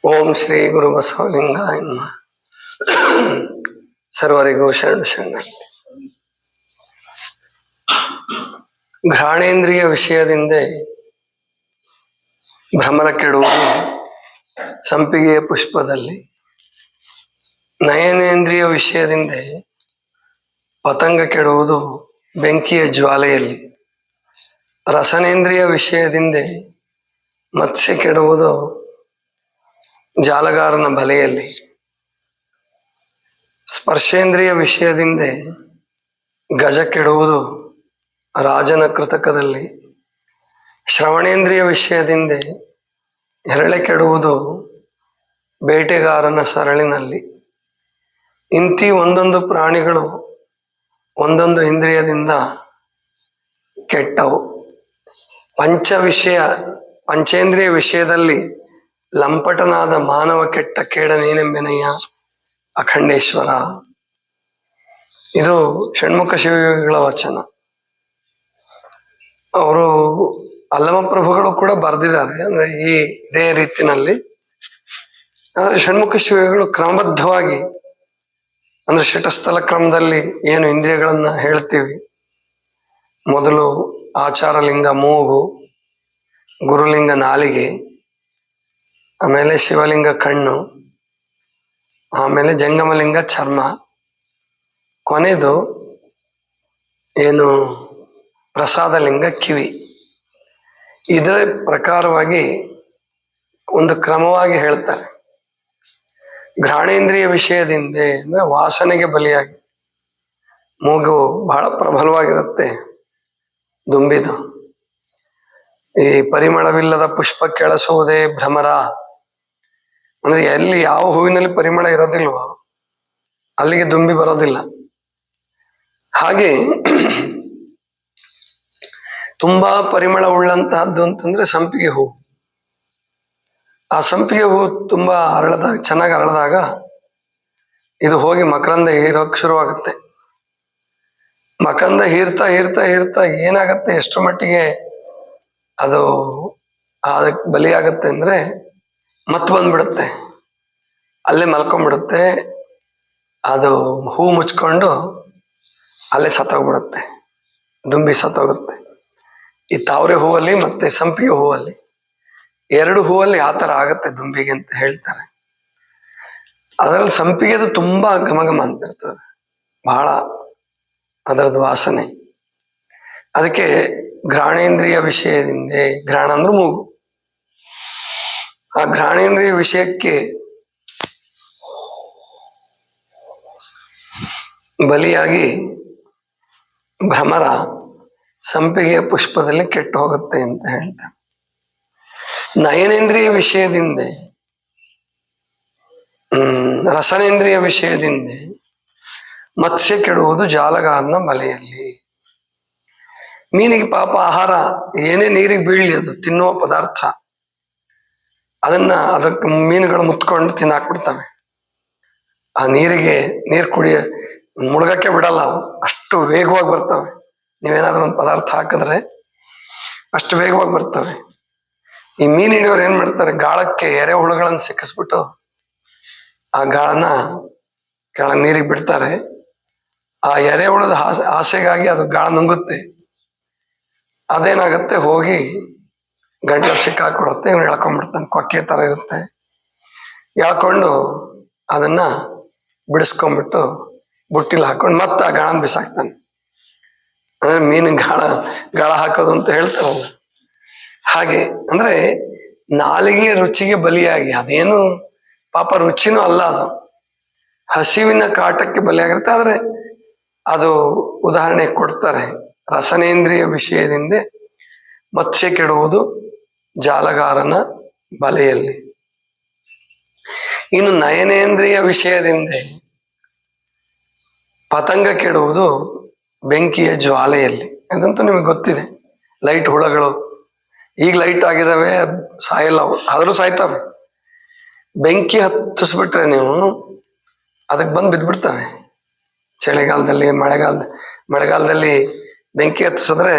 ಓಂ ಶ್ರೀ ಗುರು ಬಸವಲಿಂಗಾಯ ನಮಃ. ಸರ್ವರಿಗೂ ಶರಣ. ಘ್ರಾಣೇಂದ್ರಿಯ ವಿಷಯದಿಂದ ಭ್ರಮರ ಕೆಡುವುದು ಸಂಪಿಗೆಯ ಪುಷ್ಪದಲ್ಲಿ, ನಯನೇಂದ್ರಿಯ ವಿಷಯದಿಂದ ಪತಂಗ ಕೆಡುವುದು ಬೆಂಕಿಯ ಜ್ವಾಲೆಯಲ್ಲಿ, ರಸನೇಂದ್ರಿಯ ವಿಷಯದಿಂದ ಮತ್ಸ್ಯ ಕೆಡುವುದು ಜಾಲಗಾರನ ಬಲೆಯಲ್ಲಿ, ಸ್ಪರ್ಶೇಂದ್ರಿಯ ವಿಷಯದಿಂದ ಗಜ ಕೆಡುವುದು ರಾಜನ ಕೃತಕದಲ್ಲಿ, ಶ್ರವಣೇಂದ್ರಿಯ ವಿಷಯದಿಂದ ಹೆರಳೆ ಕೆಡುವುದು ಬೇಟೆಗಾರನ ಸರಳಿನಲ್ಲಿ. ಇಂತಿ ಒಂದೊಂದು ಪ್ರಾಣಿಗಳು ಒಂದೊಂದು ಇಂದ್ರಿಯದಿಂದ ಕೆಟ್ಟವು. ಪಂಚೇಂದ್ರಿಯ ವಿಷಯದಲ್ಲಿ ಲಂಪಟನಾದ ಮಾನವ ಕೆಟ್ಟ ಕೇಡನೇನೆಂಬೆನೆಯ ಅಖಂಡೇಶ್ವರ. ಇದು ಷಣ್ಮುಖ ಶಿವಯೋಗಿಗಳ ವಚನ. ಅವರು ಅಲ್ಲಮಪ್ರಭುಗಳು ಕೂಡ ಬರೆದಿದ್ದಾರೆ, ಅಂದ್ರೆ ಇದೇ ರೀತಿನಲ್ಲಿ. ಆದರೆ ಷಣ್ಮುಖ ಶಿವಯೋಗಿಗಳು ಕ್ರಮಬದ್ಧವಾಗಿ, ಅಂದ್ರೆ ಶಟಸ್ಥಲ ಕ್ರಮದಲ್ಲಿ ಏನು ಇಂದ್ರಿಯಗಳನ್ನ ಹೇಳ್ತೀವಿ, ಮೊದಲು ಆಚಾರಲಿಂಗ ಮೂಗು, ಗುರುಲಿಂಗ ನಾಲಿಗೆ, ಆಮೇಲೆ ಶಿವಲಿಂಗ ಕಣ್ಣು, ಆಮೇಲೆ ಜಂಗಮಲಿಂಗ ಚರ್ಮ, ಕೊನೆದು ಏನು ಪ್ರಸಾದಲಿಂಗ ಕಿವಿ. ಇದರ ಪ್ರಕಾರವಾಗಿ ಒಂದು ಕ್ರಮವಾಗಿ ಹೇಳ್ತಾರೆ. ಘ್ರಾಣೇಂದ್ರಿಯ ವಿಷಯದಿಂದ ಅಂದ್ರೆ ವಾಸನೆಗೆ ಬಲಿಯಾಗಿ, ಮೂಗು ಬಹಳ ಪ್ರಬಲವಾಗಿರುತ್ತೆ ದುಂಬಿದು. ಈ ಪರಿಮಳವಿಲ್ಲದ ಪುಷ್ಪ ಕೆಳಸುವುದೇ ಭ್ರಮರ, ಅಂದ್ರೆ ಎಲ್ಲಿ ಯಾವ ಹೂವಿನಲ್ಲಿ ಪರಿಮಳ ಇರೋದಿಲ್ವೋ ಅಲ್ಲಿಗೆ ದುಂಬಿ ಬರೋದಿಲ್ಲ. ಹಾಗೆ ತುಂಬಾ ಪರಿಮಳ ಉಳ್ಳಂತಹದ್ದು ಅಂತಂದ್ರೆ ಸಂಪಿಗೆ ಹೂ. ಆ ಸಂಪಿಗೆ ಹೂ ತುಂಬಾ ಚೆನ್ನಾಗಿ ಅರಳಿದಾಗ ಇದು ಹೋಗಿ ಮಕರಂದ ಹೀರೋಕ್ ಶುರುವಾಗುತ್ತೆ. ಮಕರಂದ ಹೀರ್ತಾ ಹೀರ್ತಾ ಹೀರ್ತಾ ಏನಾಗತ್ತೆ, ಎಷ್ಟು ಮಟ್ಟಿಗೆ ಅದು ಅದಕ್ಕೆ ಬಲಿಯಾಗತ್ತೆ ಅಂದ್ರೆ ಮತ್ ಬಂದ್ಬಿಡುತ್ತೆ, ಅಲ್ಲೇ ಮಲ್ಕೊಂಡ್ಬಿಡುತ್ತೆ. ಅದು ಹೂ ಮುಚ್ಕೊಂಡು ಅಲ್ಲೇ ಸತ್ತೋಗ್ಬಿಡುತ್ತೆ, ದುಂಬಿ ಸತ್ತೋಗುತ್ತೆ. ಈ ತಾವರೆ ಹೂವಲ್ಲಿ ಮತ್ತೆ ಸಂಪಿಗೆ ಹೂವಲ್ಲಿ, ಎರಡು ಹೂವಲ್ಲಿ ಆ ಥರ ಆಗತ್ತೆ ದುಂಬಿಗೆ ಅಂತ ಹೇಳ್ತಾರೆ. ಅದರಲ್ಲಿ ಸಂಪಿಗೆದು ತುಂಬಾ ಘಮಘಮ ಅಂತಿರ್ತದೆ, ಬಹಳ ಅದರದ್ದು ವಾಸನೆ. ಅದಕ್ಕೆ ಘ್ರಾಣೇಂದ್ರಿಯ ವಿಷಯದಿಂದ, ಘ್ರಾಣ ಅಂದ್ರೆ ಮೂಗು, ಆ ಘ್ರಾಣೇಂದ್ರಿಯ ವಿಷಯಕ್ಕೆ ಬಲಿಯಾಗಿ ಭ್ರಮರ ಸಂಪಿಗೆಯ ಪುಷ್ಪದಲ್ಲಿ ಕೆಟ್ಟು ಹೋಗುತ್ತೆ ಅಂತ ಹೇಳ್ತಾರೆ. ನಯನೇಂದ್ರಿಯ ವಿಷಯದಿಂದ, ರಸನೇಂದ್ರಿಯ ವಿಷಯದಿಂದ ಮತ್ಸ್ಯ ಕೆಡುವುದು ಜಾಲಗಾರನ ಬಲೆಯಲ್ಲಿ. ಮೀನಿಗೆ ಪಾಪ ಆಹಾರ ಏನೇ ನೀರಿಗೆ ಬೀಳಲಿ, ಅದು ತಿನ್ನುವ ಪದಾರ್ಥ, ಅದಕ್ಕೆ ಮೀನುಗಳು ಮುತ್ಕೊಂಡು ತಿನ್ನಾಕ್ಬಿಡ್ತವೆ. ಆ ನೀರು ಮುಳುಗಕ್ಕೆ ಬಿಡಲ್ಲ ಅವು, ಅಷ್ಟು ವೇಗವಾಗಿ ಬರ್ತವೆ. ನೀವೇನಾದ್ರೂ ಒಂದು ಪದಾರ್ಥ ಹಾಕಿದ್ರೆ ಅಷ್ಟು ವೇಗವಾಗಿ ಬರ್ತವೆ. ಈ ಮೀನು ಹಿಡಿಯೋರು ಏನ್ ಮಾಡ್ತಾರೆ, ಗಾಳಕ್ಕೆ ಎರೆಹುಳುಗಳನ್ನು ಸಿಕ್ಕಿಸ್ಬಿಟ್ಟು ಆ ಗಾಳನ್ನ ಕೆಳಗೆ ನೀರಿಗೆ ಬಿಡ್ತಾರೆ. ಆ ಎರೆಹುಳದ ಆಸೆಗಾಗಿ ಅದು ಗಾಳ ನುಂಗುತ್ತೆ. ಅದೇನಾಗುತ್ತೆ, ಹೋಗಿ ಗಂಟೆ ಸಿಕ್ಕಾಕೊಡುತ್ತೆ. ಇವನು ಎಳ್ಕೊಂಡ್ಬಿಡ್ತಾನೆ, ಕೊಕ್ಕೆ ತರ ಇರುತ್ತೆ. ಎಳ್ಕೊಂಡು ಅದನ್ನ ಬಿಡಿಸ್ಕೊಂಡ್ಬಿಟ್ಟು ಬುಟ್ಟಿಲಿ ಹಾಕೊಂಡು ಮತ್ತೆ ಆ ಗಾಳನ ಬಿಸಾಕ್ತಾನೆ. ಅಂದ್ರೆ ಮೀನು ಗಾಳ ಹಾಕೋದು ಅಂತ ಹೇಳ್ತಾರಲ್ಲ ಹಾಗೆ. ಅಂದ್ರೆ ನಾಲಿಗೆಯ ರುಚಿಗೆ ಬಲಿಯಾಗಿ, ಅದೇನು ಪಾಪ ರುಚಿನೂ ಅಲ್ಲ, ಅದು ಹಸಿವಿನ ಕಾಟಕ್ಕೆ ಬಲಿಯಾಗಿರುತ್ತೆ. ಆದ್ರೆ ಅದು ಉದಾಹರಣೆ ಕೊಡ್ತಾರೆ, ರಸನೇಂದ್ರಿಯ ವಿಷಯದಿಂದ ಮತ್ಸ್ಯ ಕೆಡುವುದು ಜಾಲಗಾರನ ಬಲೆಯಲ್ಲಿ. ಇನ್ನು ನಯನೇಂದ್ರಿಯ ವಿಷಯದಿಂದ ಪತಂಗ ಕೆಡುವುದು ಬೆಂಕಿಯ ಜ್ವಾಲೆಯಲ್ಲಿ. ಅದಂತೂ ನಿಮಗೆ ಗೊತ್ತಿದೆ. ಲೈಟ್ ಹುಳಗಳು ಈಗ ಲೈಟ್ ಆಗಿದಾವೆ, ಸಾಯಲ್ಲ, ಆದರೂ ಸಾಯ್ತವೆ. ಬೆಂಕಿ ಹತ್ತಿಸ್ಬಿಟ್ರೆ ನೀವು ಅದಕ್ಕೆ ಬಂದು ಬಿದ್ದ್ಬಿಡ್ತವೆ. ಚಳಿಗಾಲದಲ್ಲಿ ಮಳೆಗಾಲದಲ್ಲಿ ಬೆಂಕಿ ಹತ್ತಿಸಿದ್ರೆ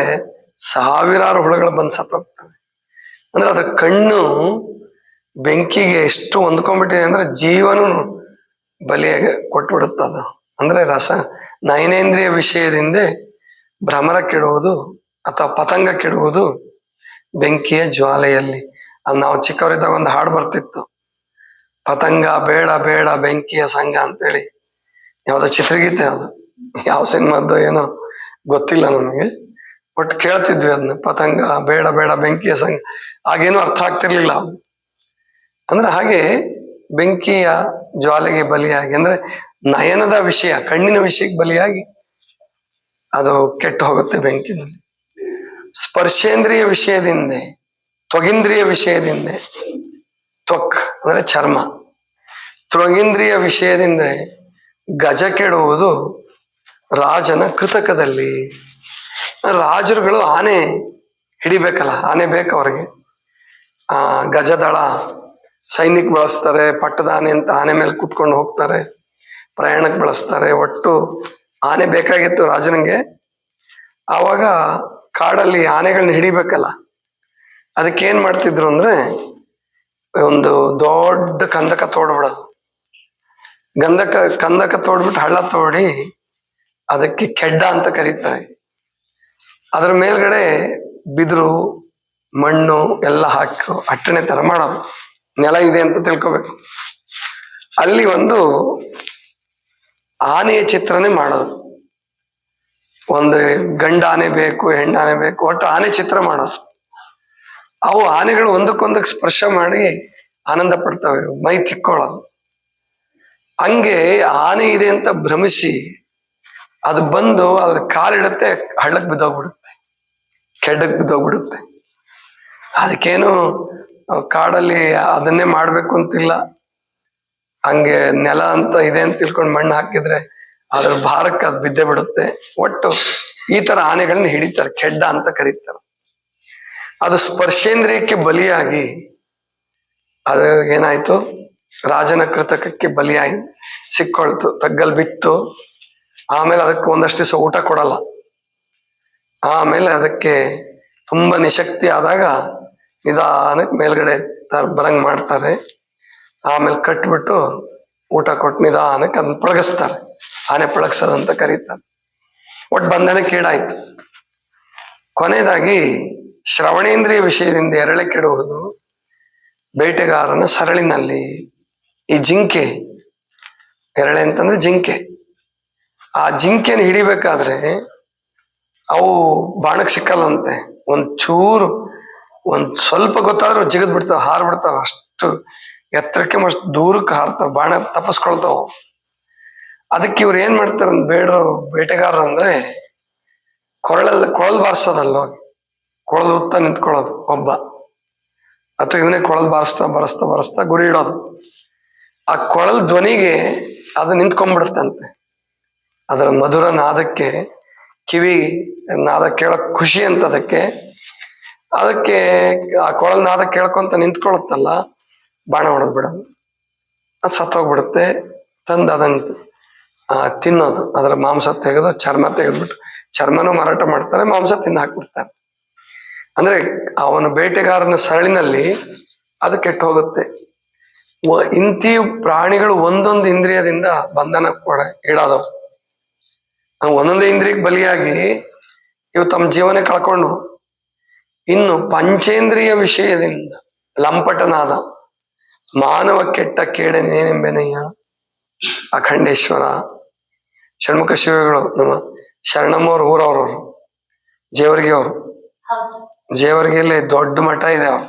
ಸಾವಿರಾರು ಹುಳುಗಳು ಬಂದು ಸತ್ತೋಗ್ತವೆ. ಅಂದ್ರೆ ಅದ್ರ ಕಣ್ಣು ಬೆಂಕಿಗೆ ಎಷ್ಟು ಹೊಂದ್ಕೊಂಡ್ಬಿಟ್ಟಿದೆ ಅಂದ್ರೆ ಜೀವನು ಬಲಿಯಾಗಿ ಕೊಟ್ಬಿಡುತ್ತದ. ಅಂದ್ರೆ ನಯನೇಂದ್ರಿಯ ವಿಷಯದಿಂದ ಭ್ರಮರ ಕೆಡುವುದು ಅಥವಾ ಪತಂಗ ಕೆಡುವುದು ಬೆಂಕಿಯ ಜ್ವಾಲೆಯಲ್ಲಿ. ಅದು ನಾವು ಚಿಕ್ಕವರಿದ್ದಾಗ ಒಂದು ಹಾಡು ಬರ್ತಿತ್ತು, ಪತಂಗ ಬೇಡ ಬೇಡ ಬೆಂಕಿಯ ಸಂಘ ಅಂತೇಳಿ. ಯಾವ್ದೋ ಚಿತ್ರಗೀತೆ, ಅದು ಯಾವ ಸಿನಿಮಾದ್ದು ಏನೋ ಗೊತ್ತಿಲ್ಲ ನಮಗೆ, ಒಟ್ಟು ಕೇಳ್ತಿದ್ವಿ ಅದನ್ನ, ಪತಂಗ ಬೇಡ ಬೇಡ ಬೆಂಕಿಯ ಸಂಘ. ಆಗೇನು ಅರ್ಥ ಆಗ್ತಿರ್ಲಿಲ್ಲ. ಅಂದ್ರೆ ಹಾಗೆ ಬೆಂಕಿಯ ಜ್ವಾಲೆಗೆ ಬಲಿಯಾಗಿ, ಅಂದ್ರೆ ನಯನದ ವಿಷಯ, ಕಣ್ಣಿನ ವಿಷಯಕ್ಕೆ ಬಲಿಯಾಗಿ ಅದು ಕೆಟ್ಟು ಹೋಗುತ್ತೆ ಬೆಂಕಿನಲ್ಲಿ. ಸ್ಪರ್ಶೇಂದ್ರಿಯ ವಿಷಯದಿಂದ, ತ್ವಗಿಂದ್ರಿಯ ವಿಷಯದಿಂದ, ತ್ವಕ್ ಅಂದ್ರೆ ಚರ್ಮ, ತ್ವಗಿಂದ್ರಿಯ ವಿಷಯದಿಂದ ಗಜ ಕೆಡುವುದು ರಾಜನ ಕೃತಕದಲ್ಲಿ. ರಾಜರುಗಳು ಆನೆ ಹಿಡಿಬೇಕಲ್ಲ, ಆನೆ ಬೇಕು ಅವ್ರಿಗೆ. ಗಜದಳ ಸೈನಿಕ ಬಳಸ್ತಾರೆ, ಪಟ್ಟದ ಆನೆ ಅಂತ ಆನೆ ಮೇಲೆ ಕೂತ್ಕೊಂಡು ಹೋಗ್ತಾರೆ, ಪ್ರಯಾಣಕ್ಕೆ ಬಳಸ್ತಾರೆ. ಒಟ್ಟು ಆನೆ ಬೇಕಾಗಿತ್ತು ರಾಜನಿಗೆ. ಆವಾಗ ಕಾಡಲ್ಲಿ ಆನೆಗಳನ್ನ ಹಿಡಿಬೇಕಲ್ಲ, ಅದಕ್ಕೆ ಏನ್ ಮಾಡ್ತಿದ್ರು ಅಂದ್ರೆ ಒಂದು ದೊಡ್ಡ ಕಂದಕ ತೋಡ್ಬಿಡೋದು. ಕಂದಕ ತೋಡ್ಬಿಟ್ಟು ಹಳ್ಳ ತೋಡಿ ಅದಕ್ಕೆ ಕೆಡ್ಡ ಅಂತ ಕರೀತಾರೆ. ಅದರ ಮೇಲ್ಗಡೆ ಬಿದಿರು ಮಣ್ಣು ಎಲ್ಲ ಹಾಕಿ ಅಟ್ಟಣೆ ತರ ಮಾಡೋದು. ನೆಲ ಇದೆ ಅಂತ ತಿಳ್ಕೊಬೇಕು. ಅಲ್ಲಿ ಒಂದು ಆನೆಯ ಚಿತ್ರನೇ ಮಾಡೋದು. ಒಂದು ಗಂಡ ಆನೆ ಬೇಕು, ಹೆಣ್ಣಾನೆ ಬೇಕು, ಒಟ್ಟು ಆನೆ ಚಿತ್ರ ಮಾಡೋದು. ಅವು ಆನೆಗಳು ಒಂದಕ್ಕೊಂದಕ್ಕೆ ಸ್ಪರ್ಶ ಮಾಡಿ ಆನಂದ ಪಡ್ತವೆ, ಮೈ ತಿಕ್ಕೊಳ್ಳೋದು. ಹಂಗೆ ಆನೆ ಇದೆ ಅಂತ ಭ್ರಮಿಸಿ ಅದು ಬಂದು ಅದ್ರ ಕಾಲಿಡುತ್ತೆ, ಹಳ್ಳಕ್ಕೆ ಬಿದ್ದೋಗ್ಬಿಡುತ್ತೆ, ಕೆಡ್ಡಕ್ಕೆ ಬಿದ್ದೋಗ್ಬಿಡುತ್ತೆ. ಅದಕ್ಕೇನು ಕಾಡಲ್ಲಿ ಅದನ್ನೇ ಮಾಡ್ಬೇಕು ಅಂತಿಲ್ಲ. ಹಂಗೆ ನೆಲ ಅಂತ ಇದೆ ಅಂತ ತಿಳ್ಕೊಂಡು ಮಣ್ಣು ಹಾಕಿದ್ರೆ ಅದ್ರ ಭಾರಕ್ಕೆ ಅದು ಬಿದ್ದೇ ಬಿಡುತ್ತೆ. ಒಟ್ಟು ಈ ತರ ಆನೆಗಳನ್ನ ಹಿಡಿತಾರೆ, ಕೆಡ್ಡ ಅಂತ ಕರೀತಾರೆ. ಅದು ಸ್ಪರ್ಶೇಂದ್ರಿಯಕ್ಕೆ ಬಲಿಯಾಗಿ ಅದು ಏನಾಯ್ತು, ರಾಜನ ಕೃತಕಕ್ಕೆ ಬಲಿಯಾಗಿ ಸಿಕ್ಕೊಳ್ತು, ತಗ್ಗಲ್ ಬಿತ್ತು. ಆಮೇಲೆ ಅದಕ್ಕೆ ಒಂದಷ್ಟು ದಿವಸ ಊಟ ಕೊಡಲ್ಲ. ಆಮೇಲೆ ಅದಕ್ಕೆ ತುಂಬಾ ನಿಶಕ್ತಿ ಆದಾಗ ನಿಧಾನಕ್ಕೆ ಮೇಲ್ಗಡೆ ಬರಂಗ್ ಮಾಡ್ತಾರೆ. ಆಮೇಲೆ ಕಟ್ಬಿಟ್ಟು ಊಟ ಕೊಟ್ಟು ನಿಧಾನಕ್ಕೆ ಅದನ್ನ ಪಳಗಿಸ್ತಾರೆ. ಆನೆ ಪಳಗ್ಸೋದಂತ ಕರೀತಾರೆ. ಒಟ್ಟು ಬಂಧನಕ್ಕೀಡಾಯ್ತು. ಕೊನೆಯದಾಗಿ ಶ್ರವಣೇಂದ್ರಿಯ ವಿಷಯದಿಂದ ಎರಳೆ ಕೆಡುವುದು ಬೇಟೆಗಾರನ ಸರಳಿನಲ್ಲಿ. ಈ ಜಿಂಕೆ, ಎರಳೆ ಅಂತಂದ್ರೆ ಜಿಂಕೆ, ಆ ಜಿಂಕೆನ ಹಿಡಿಬೇಕಾದ್ರೆ ಅವು ಬಾಣಕ್ಕೆ ಸಿಕ್ಕಲ್ಲಂತೆ. ಒಂದ್ ಸ್ವಲ್ಪ ಗೊತ್ತಾದ್ರೂ ಜಿಗದ್ ಬಿಡ್ತಾವ, ಹಾರ್ ಬಿಡ್ತಾವ. ಅಷ್ಟು ಎತ್ತರಕ್ಕೆ ಅಷ್ಟು ದೂರಕ್ಕೆ ಹಾರ್ತಾವ, ಬಾಣ ತಪ್ಪಿಸ್ಕೊಳ್ತಾವ. ಅದಕ್ಕೆ ಇವ್ರು ಏನ್ ಮಾಡ್ತಾರೆ ಬೇಟೆಗಾರರು ಅಂದ್ರೆ ಕೊಳಲ್ ಬಾರಿಸೋದಲ್ಲ, ಕೊಳಲ್ ಉತ್ತ ನಿಂತ್ಕೊಳ್ಳೋದು ಒಬ್ಬ, ಅಥವಾ ಇವನೇ ಕೊಳಲ್ ಬಾರಿಸ್ತಾ ಗುರಿ ಇಡೋದು. ಆ ಕೊಳಲ್ ಧ್ವನಿಗೆ ಅದು ನಿಂತ್ಕೊಂಡ್ಬಿಡುತ್ತಂತೆ. ಅದರ ಮಧುರ ನಾದಕ್ಕೆ, ಕಿವಿ ನಾದ ಕೇಳಕ್ ಖುಷಿ ಅಂತ ಅದಕ್ಕೆ ಆ ಕೊಳಲ್ ನಾದ ಕೇಳ್ಕೊಂತ ನಿಂತ್ಕೊಳುತ್ತಲ್ಲ, ಬಾಣ ಹೊಡೆದ್ ಬಿಡೋದು. ಅದು ಸತ್ತೋಗ್ಬಿಡುತ್ತೆ. ತಂದು ಅದನ್ನ ತಿನ್ನೋದು. ಅದರ ಮಾಂಸ ತೆಗೆದು ಚರ್ಮ ತೆಗೆದ್ಬಿಟ್ಟು, ಚರ್ಮನೂ ಮಾರಾಟ ಮಾಡ್ತಾರೆ, ಮಾಂಸ ತಿಂದು ಹಾಕ್ಬಿಡ್ತಾರೆ. ಅಂದ್ರೆ ಅವನ ಬೇಟೆಗಾರನ ಸರಳಿನಲ್ಲಿ ಅದು ಕೆಟ್ಟು ಹೋಗುತ್ತೆ. ಇಂತಿ ಪ್ರಾಣಿಗಳು ಒಂದೊಂದು ಇಂದ್ರಿಯದಿಂದ ಬಂಧನ ಇಡಾದವು. ಒಂದೊಂದೇ ಇಂದ್ರಿಯಕ್ಕೆ ಬಲಿಯಾಗಿ ಇವು ತಮ್ಮ ಜೀವನ ಕಳ್ಕೊಂಡು, ಇನ್ನು ಪಂಚೇಂದ್ರಿಯ ವಿಷಯದಿಂದ ಲಂಪಟನಾದ ಮಾನವ ಕೆಟ್ಟ ಕೇಡನೇನೆಂಬೆನೆಯ ಅಖಂಡೇಶ್ವರ. ಷಣ್ಮುಖ ಶಿವಗಳು ನಮ್ಮ ಶರಣಮ್ಮವ್ರ ಊರವ್ರವ್ರು, ಜೇವರ್ಗಿ ಅವರು. ಜೇವರ್ಗಿಯಲ್ಲಿ ದೊಡ್ಡ ಮಠ ಇದೆ ಅವ್ರು.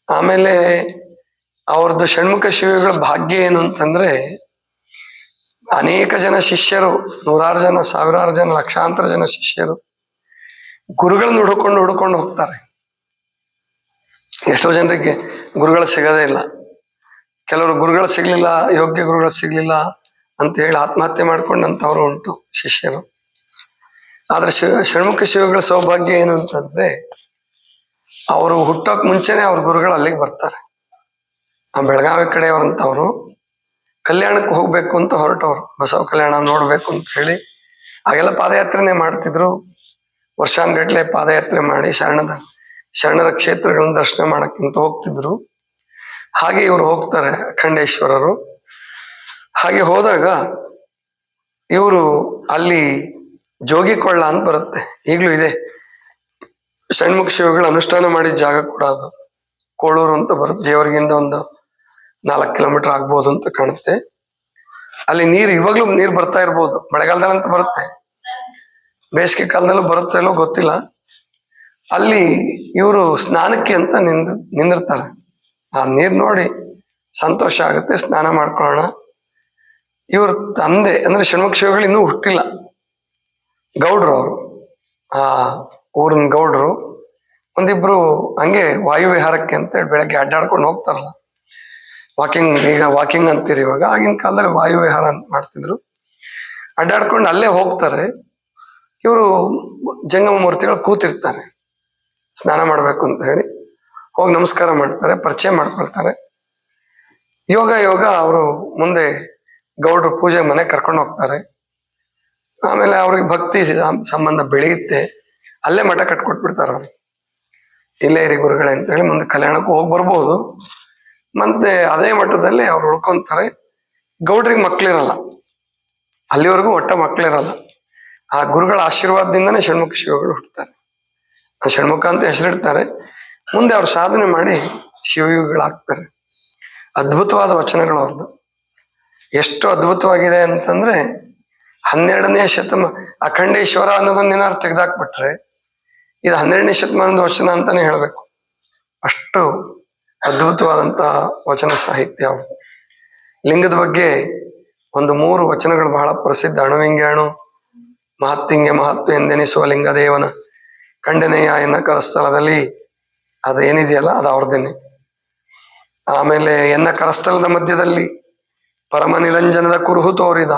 ಆಮೇಲೆ ಅವ್ರದ್ದು ಷಣ್ಮುಖ ಶಿವಗಳ ಭಾಗ್ಯ ಏನು ಅಂತಂದ್ರೆ, ಅನೇಕ ಜನ ಶಿಷ್ಯರು, ನೂರಾರು ಜನ, ಸಾವಿರಾರು ಜನ, ಲಕ್ಷಾಂತರ ಜನ ಶಿಷ್ಯರು ಗುರುಗಳನ್ನ ಹುಡ್ಕೊಂಡು ಹೋಗ್ತಾರೆ. ಎಷ್ಟೋ ಜನರಿಗೆ ಗುರುಗಳು ಸಿಗೋದೇ ಇಲ್ಲ. ಕೆಲವರು ಗುರುಗಳು ಸಿಗ್ಲಿಲ್ಲ, ಯೋಗ್ಯ ಗುರುಗಳು ಸಿಗ್ಲಿಲ್ಲ ಅಂತ ಹೇಳಿ ಆತ್ಮಹತ್ಯೆ ಮಾಡ್ಕೊಂಡಂತವ್ರು ಉಂಟು ಶಿಷ್ಯರು. ಆದ್ರೆ ಷಣ್ಮುಖ ಶಿವಗಳ ಸೌಭಾಗ್ಯ ಏನು ಅಂತಂದ್ರೆ, ಅವರು ಹುಟ್ಟೋಕ್ ಮುಂಚೆನೆ ಅವ್ರ ಗುರುಗಳು ಅಲ್ಲಿಗೆ ಬರ್ತಾರೆ. ಆ ಬೆಳಗಾವಿ ಕಡೆಯವ್ರಂತವ್ರು ಕಲ್ಯಾಣಕ್ಕೆ ಹೋಗ್ಬೇಕು ಅಂತ ಹೊರಟವ್ರು, ಬಸವ ಕಲ್ಯಾಣ ನೋಡ್ಬೇಕು ಅಂತ ಹೇಳಿ. ಆಗೆಲ್ಲ ಪಾದಯಾತ್ರೆನೇ ಮಾಡ್ತಿದ್ರು. ವರ್ಷಾನ್ಗಟ್ಲೆ ಪಾದಯಾತ್ರೆ ಮಾಡಿ ಶರಣರ ಕ್ಷೇತ್ರಗಳನ್ನ ದರ್ಶನ ಮಾಡಕ್ಕಿಂತ ಹೋಗ್ತಿದ್ರು. ಹಾಗೆ ಇವರು ಹೋಗ್ತಾರೆ ಅಖಂಡೇಶ್ವರರು. ಹಾಗೆ ಹೋದಾಗ ಇವರು ಅಲ್ಲಿ ಜೋಗಿಕೊಳ್ಳ ಅಂತ ಬರುತ್ತೆ, ಈಗಲೂ ಇದೆ. ಷಣ್ಮುಖ ಶಿವಗಳು ಅನುಷ್ಠಾನ ಮಾಡಿದ ಜಾಗ ಕೂಡ ಅದು. ಕೋಳೂರು ಅಂತ ಬರುತ್ತೆ, ಜೇವರ್ಗಿಂದ ಒಂದು 4 ಕಿಲೋಮೀಟರ್ ಆಗ್ಬೋದು ಅಂತ ಕಾಣುತ್ತೆ. ಅಲ್ಲಿ ನೀರು ಇವಾಗ್ಲೂ ನೀರು ಬರ್ತಾ ಇರ್ಬೋದು, ಮಳೆಗಾಲದಲ್ಲಂತ ಬರುತ್ತೆ, ಬೇಸಿಗೆ ಕಾಲದಲ್ಲೂ ಬರುತ್ತೋ ಇಲ್ಲೋ ಗೊತ್ತಿಲ್ಲ. ಅಲ್ಲಿ ಇವರು ಸ್ನಾನಕ್ಕೆ ಅಂತ ನಿಂದಿರ್ತಾರೆ. ಆ ನೀರು ನೋಡಿ ಸಂತೋಷ ಆಗುತ್ತೆ, ಸ್ನಾನ ಮಾಡ್ಕೊಳ್ಳೋಣ. ಇವ್ರ ತಂದೆ ಅಂದ್ರೆ ಷಣ್ಮುಖ ಶಿವಗಳು ಇನ್ನೂ ಹುಟ್ಟಿಲ್ಲ, ಗೌಡ್ರು ಅವರು, ಆ ಊರಿನ ಗೌಡ್ರು. ಒಂದಿಬ್ರು ಹಂಗೆ ವಾಯು ವಿಹಾರಕ್ಕೆ ಅಂತ ಹೇಳಿ ಬೆಳಗ್ಗೆ ಅಡ್ಡಾಡ್ಕೊಂಡು ಹೋಗ್ತಾರಲ್ಲ, ವಾಕಿಂಗ್, ಈಗ ವಾಕಿಂಗ್ ಅಂತೀರಿ ಇವಾಗ, ಆಗಿನ ಕಾಲದಲ್ಲಿ ವಾಯು ವಿಹಾರ ಅಂತ ಮಾಡ್ತಿದ್ರು. ಅಡ್ಡಾಡ್ಕೊಂಡು ಅಲ್ಲೇ ಹೋಗ್ತಾರೆ. ಇವರು ಜಂಗಮ ಮೂರ್ತಿಗಳು ಕೂತಿರ್ತಾರೆ, ಸ್ನಾನ ಮಾಡ್ಬೇಕು ಅಂತ ಹೇಳಿ ಹೋಗಿ ನಮಸ್ಕಾರ ಮಾಡ್ತಾರೆ, ಪರಿಚಯ ಮಾಡ್ಕೊಳ್ತಾರೆ. ಯೋಗ ಅವರು ಮುಂದೆ ಗೌಡ್ರು ಪೂಜೆ ಮನೆ ಕರ್ಕೊಂಡು ಹೋಗ್ತಾರೆ. ಆಮೇಲೆ ಅವ್ರಿಗೆ ಭಕ್ತಿ ಸಂಬಂಧ ಬೆಳೆಯುತ್ತೆ, ಅಲ್ಲೇ ಮಠ ಕಟ್ಕೊಟ್ಬಿಡ್ತಾರೆ ಅವ್ರಿಗೆ. ಇಲ್ಲೇ ಇರಿ ಗುರುಗಳೇ ಅಂತ ಹೇಳಿ ಮುಂದೆ ಕಲ್ಯಾಣಕ್ಕೂ ಹೋಗಿ ಬರ್ಬೋದು. ಮತ್ತೆ ಅದೇ ಮಠದಲ್ಲಿ ಅವ್ರು ಉಳ್ಕೊಂತಾರೆ. ಗೌಡ್ರಿಗೆ ಮಕ್ಳಿರಲ್ಲ, ಅಲ್ಲಿವರೆಗೂ ಒಟ್ಟ ಮಕ್ಳಿರಲ್ಲ. ಆ ಗುರುಗಳ ಆಶೀರ್ವಾದದಿಂದನೇ ಷಣ್ಮುಖ ಶಿವಗಳು ಹುಟ್ಟುತ್ತಾರೆ. ಷಣ್ಮುಖ ಅಂತ ಹೆಸರಿಡ್ತಾರೆ. ಮುಂದೆ ಅವ್ರು ಸಾಧನೆ ಮಾಡಿ ಶಿವಯುಗಳಾಗ್ತಾರೆ. ಅದ್ಭುತವಾದ ವಚನಗಳು ಅವ್ರದ್ದು. ಎಷ್ಟು ಅದ್ಭುತವಾಗಿದೆ ಅಂತಂದ್ರೆ 12ನೇ ಅಖಂಡೇಶ್ವರ ಅನ್ನೋದನ್ನ ಏನಾದ್ರು ತೆಗೆದಾಕ್ಬಿಟ್ರೆ ಇದು 12ನೇ ಶತಮಾನದ ವಚನ ಅಂತಾನೆ ಹೇಳ್ಬೇಕು. ಅಷ್ಟು ಅದ್ಭುತವಾದಂತಹ ವಚನ ಸಾಹಿತ್ಯ ಅವ್ರದ್ದು. ಲಿಂಗದ ಬಗ್ಗೆ ಒಂದು 3 ವಚನಗಳು ಬಹಳ ಪ್ರಸಿದ್ಧ. ಅಣುವಿಂಗ್ಯಾಣು ಮಹತ್ತಿಂಗೆ ಮಹತ್ವ ಎಂದೆನಿಸುವ ಲಿಂಗದೇವನ ಖಂಡನೆಯ ಎನ್ನ ಕರಸ್ಥಳದಲ್ಲಿ, ಅದೇನಿದೆಯಲ್ಲ ಅದು ಅವ್ರದ್ದೇನೆ. ಆಮೇಲೆ ಎನ್ನ ಕರಸ್ಥಳದ ಮಧ್ಯದಲ್ಲಿ ಪರಮ ನಿರಂಜನದ ಕುರುಹು ತೋರಿದ,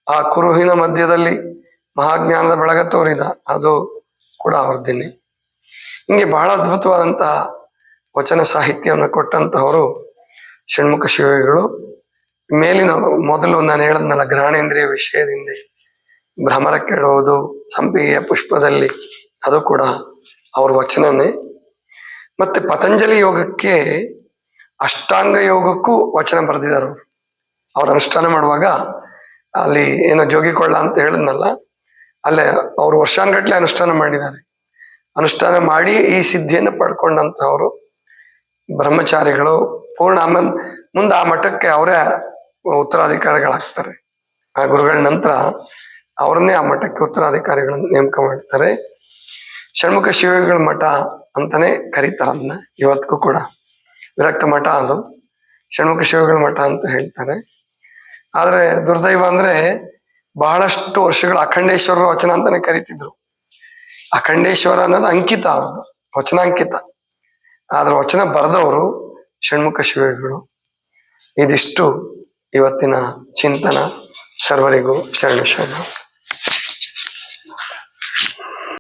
ಆ ಕುರುಹಿನ ಮಧ್ಯದಲ್ಲಿ ಮಹಾಜ್ಞಾನದ ಬೆಳಗ ತೋರಿದ, ಅದು ಕೂಡ ಅವ್ರದ್ದೇನೆ. ಹಿಂಗೆ ಬಹಳ ಅದ್ಭುತವಾದಂತಹ ವಚನ ಸಾಹಿತ್ಯವನ್ನು ಕೊಟ್ಟಂತಹವರು ಷಣ್ಮುಖ ಶಿವಗಳು. ಮೇಲಿನ ಮೊದಲು ನಾನು ಹೇಳದ್ನಲ್ಲ, ಗ್ರಹಣೇಂದ್ರಿಯ ವಿಷಯದಿಂದ ಭ್ರಮರ ಕೆಡುವುದು ಸಂಪಿಗೆಯ ಪುಷ್ಪದಲ್ಲಿ, ಅದು ಕೂಡ ಅವ್ರ ವಚನನೇ. ಮತ್ತೆ ಪತಂಜಲಿ ಯೋಗಕ್ಕೆ, ಅಷ್ಟಾಂಗ ಯೋಗಕ್ಕೂ ವಚನ ಬರೆದಿದ್ದಾರೆ ಅವರು. ಅವ್ರ ಅನುಷ್ಠಾನ ಮಾಡುವಾಗ ಅಲ್ಲಿ ಏನೋ ಜೋಗಿಕೊಳ್ಳ ಅಂತ ಹೇಳಿದ್ನಲ್ಲ, ಅಲ್ಲೇ ಅವರು ವರ್ಷಾನ್ಗಟ್ಲೆ ಅನುಷ್ಠಾನ ಮಾಡಿದ್ದಾರೆ. ಅನುಷ್ಠಾನ ಮಾಡಿ ಈ ಸಿದ್ಧಿಯನ್ನು ಪಡ್ಕೊಂಡಂತಹವರು ಬ್ರಹ್ಮಚಾರಿಗಳು ಪೂರ್ಣ. ಆಮೇಲೆ ಮುಂದೆ ಆ ಮಠಕ್ಕೆ ಅವರೇ ಉತ್ತರಾಧಿಕಾರಿಗಳಾಗ್ತಾರೆ. ಆ ಗುರುಗಳ ನಂತರ ಅವ್ರನ್ನೇ ಆ ಮಠಕ್ಕೆ ಉತ್ತರಾಧಿಕಾರಿಗಳನ್ನು ನೇಮಕ ಮಾಡ್ತಾರೆ. ಷಣ್ಮುಖ ಶಿವಗಳ ಮಠ ಅಂತಾನೆ ಕರೀತಾರೆ ಅದನ್ನ ಇವತ್ತಿಗೂ ಕೂಡ. ವಿರಕ್ತ ಮಠ ಅದು, ಷಣ್ಮುಖ ಶಿವಗಳ ಮಠ ಅಂತ ಹೇಳ್ತಾರೆ. ಆದ್ರೆ ದುರ್ದೈವ ಅಂದ್ರೆ ಬಹಳಷ್ಟು ವರ್ಷಗಳು ಅಖಂಡೇಶ್ವರ ವಚನ ಅಂತಾನೆ ಕರೀತಿದ್ರು. ಅಖಂಡೇಶ್ವರ ಅನ್ನೋದು ಅಂಕಿತ, ಅವ್ರದ್ದು ವಚನಾಂಕಿತ. ಆದ್ರೆ ವಚನ ಬರೆದವರು ಷಣ್ಮುಖ ಶಿವಗಳು. ಇದಿಷ್ಟು ಇವತ್ತಿನ ಚಿಂತನ. ಸರ್ವರಿಗೂ ಶರಣ ಶರಣ.